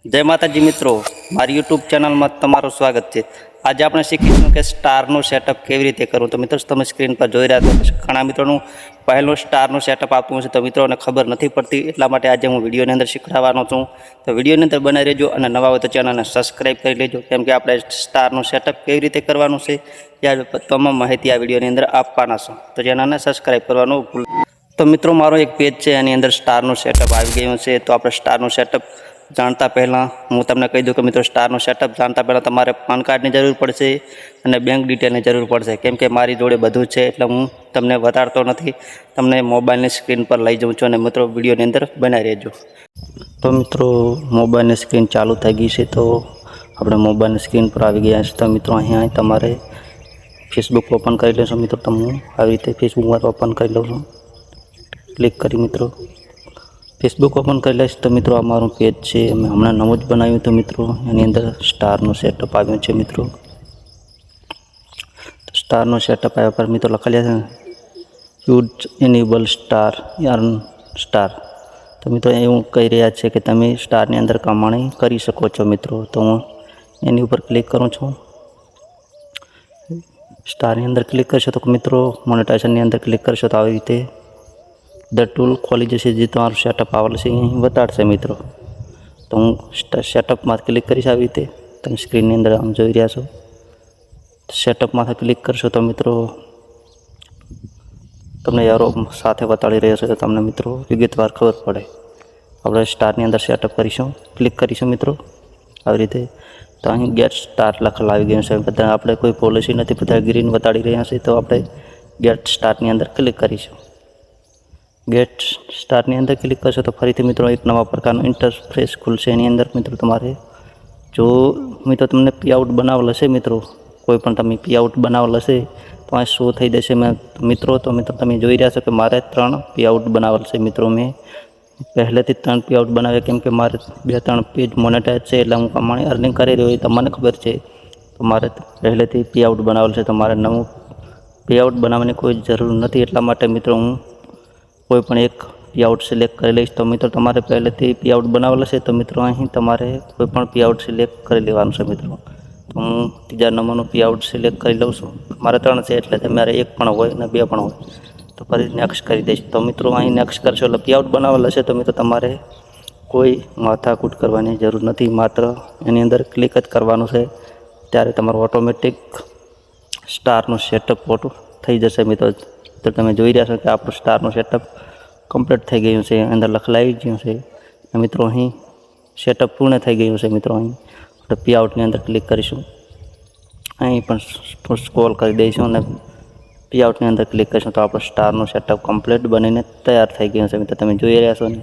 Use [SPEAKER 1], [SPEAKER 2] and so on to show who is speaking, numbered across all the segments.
[SPEAKER 1] जय माताजी मित्रों, मारी यूट्यूब चैनल में तमारू स्वागत है। आज આપણે શીખીશું કે સ્ટારનું સેટઅપ કેવી રીતે કરવું। તો મિત્રો તમે સ્ક્રીન પર જોઈ રહ્યા છો ઘણા મિત્રોનું પહેલું સ્ટારનું સેટઅપ આપવું છે, તો મિત્રોને ખબર નથી પડતી, એટલા માટે આજે હું વિડીયોની અંદર શીખવાડવાનો છું। તો વિડીયોની અંદર બનાવી રહેજો અને નવા હોય તો ચેનલને સબસ્ક્રાઇબ કરી લેજો, કેમ કે આપણે સ્ટારનું સેટઅપ કેવી રીતે કરવાનું છે ત્યાં તમામ માહિતી આ વિડીયોની અંદર આપવાના છે, તો ચેનલને સબસ્ક્રાઇબ કરવાનું ભૂલતા। તો મિત્રો મારો એક પેજ છે, એની અંદર સ્ટારનું સેટઅપ આવી ગયું છે। તો આપણે સ્ટારનું સેટઅપ જાણતા પહેલાં હું તમને કહી દઉં કે મિત્રો સ્ટારનું સેટઅપ જાણતા પહેલાં તમારે પાન કાર્ડની જરૂર પડશે અને બેંક ડિટેલની જરૂર પડશે, કેમ કે મારી જોડે બધું છે, એટલે હું તમને બતાડતો નથી, તમને મોબાઈલની સ્ક્રીન પર લઈ જાઉં છું અને મિત્રો વિડીયોની અંદર બનાવી રહેજો। તો મિત્રો મોબાઈલની સ્ક્રીન ચાલુ થઈ ગઈ છે, તો આપણે મોબાઈલની સ્ક્રીન પર આવી ગયા છે। તો મિત્રો અહીંયા તમારે ફેસબુક ઓપન કરી લેશો। મિત્રો તો હું આવી રીતે ફેસબુક ઓપન કરી લઉં છું, ક્લિક કરી મિત્રો फेसबुक ओपन कर लईश। तो मित्रों आ मारू पेज है, मैं हमने नवो ज बनाव्युं। तो मित्रों एनी अंदर स्टारनो सेटअप आव्युं छे। मित्रों स्टारनो सेटअप आव्या पर मित्रों लखेलुं छे use enable star earn star. तो मित्रों एवुं कही रह्या छे कि तमे स्टारनी अंदर कमाणी करी शको छो। मित्रों तो हूँ एनी उपर क्लिक करूँ छूँ। स्टारनी अंदर क्लिक करशो तो मित्रों मोनेटाइजेशननी अंदर क्लिक करशो तो આવી રીતે द टूल खोली जैसे जो तमारू सेटअप आवेल से अहीं बताड़शे। मित्रों तो हूँ सेटअप में क्लिक करीश। आ रीते तमे स्क्रीन अंदर आम जोई रह्या छो। सेटअप में क्लिक करशो तो मित्रों तमने यारो साथे बताड़ी रह्यो छे, तो तमने मित्रों विगतवार खबर पड़े। आपणे स्टारनी अंदर सेटअप करीशुं, क्लिक करीशुं। मित्रों आ रीते तो अहीं गेट स्टार लखेल आवी गयुं छे। बधा आपणे कोई पॉलिसी नथी, बधा ग्रीन बताड़ी रह्या छे, तो आपणे गेट स्टारनी अंदर क्लिक करीशुं। गेट स्टारनी अंदर क्लिक करशो तो फरीथी मित्रों एक नवा प्रकारनो इंटरफेस खुलशे। एनी अंदर मित्रों तमारे जो मित्रों तमने पी आउट बनावेल हशे, मित्रों कोईपण तमे पी आउट बनावेल हशे तो आ शो थई जशे। मित्रों तो मित्रों तमे जोई रह्या छो कि मारे 3 पी आउट बनावेल छे। मित्रों मैं पहलेथी 3 पी आउट बनाव्या, केम के मारे 2-3 पेज मोनेटाइज छे, એટલે હું કમાણી अर्निंग કરી રહ્યો એ તમને ખબર છે। તો મારે પહેલેથી પી આઉટ બનાવેલ છે, તો મારે નવું પી આઉટ બનાવવાની કોઈ જરૂર નથી, એટલા માટે મિત્રો હું कोईपण एक पी आउट सिलेक्ट कर लईश। तो मित्रों तमारे पहलेथी पी आउट बनावेल छे, तो मित्रों अहीं तमारे कोईपण पी आउट सिलेक्ट कर लेवानुं छे। मित्रों तो हूँ तीजा नंबरनुं पी आउट सिलेक्ट करी लऊं छुं। मारे 3 छे एटले तमारे 1 पण होय ने 2 पण होय, तो फरी नेक्स्ट करी दईश। तो मित्रों अहीं नेक्स्ट करशो એટલે पी आउट बनावेल हशे, तो मित्रों तमारे कोई माथाकूट करवानी जरूर नहीं, मात्र एनी अंदर क्लिक ज करवानुं छे, त्यारे तमारुं ऑटोमेटिक स्टारनुं सेटअप फोटो थई जशे। मित्रों तो तमे जोई रह्या छो कि आपणुं स्टारनुं सेटअप कम्प्लीट थई गयुं छे, अंदर लखलाई गयुं छे। मित्रों अहीं सेटअप पूर्ण थई गयुं छे। मित्रों अहीं આપણે પી આઉટની અંદર ક્લિક કરીશું, અહીં પણ સ્ક્રોલ કરી દઈશું અને પી આઉટની અંદર ક્લિક કરીશું તો આપણું સ્ટારનું સેટઅપ કમ્પ્લીટ બનીને તૈયાર થઈ ગયું છે। મિત્રો તમે જોઈ રહ્યા છો ને,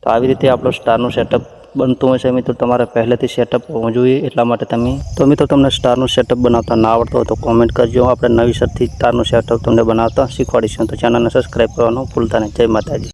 [SPEAKER 1] તો આવી રીતે આપણું સ્ટારનું સેટઅપ બનતું હોય છે। મિત્રો તમારે પહેલેથી સેટઅપ હોવું જોઈએ, એટલા માટે તમે તો મિત્રો તમને સ્ટારનું સેટઅપ બનાવતા ના આવડતો હોય તો કોમેન્ટ કરજો, આપણે નવીસરથી સ્ટારનું સેટઅપ તમને બનાવતા શીખવાડીશું। તો ચેનલને સબસ્ક્રાઈબ કરવાનું ભૂલતા નહીં। જય માતાજી।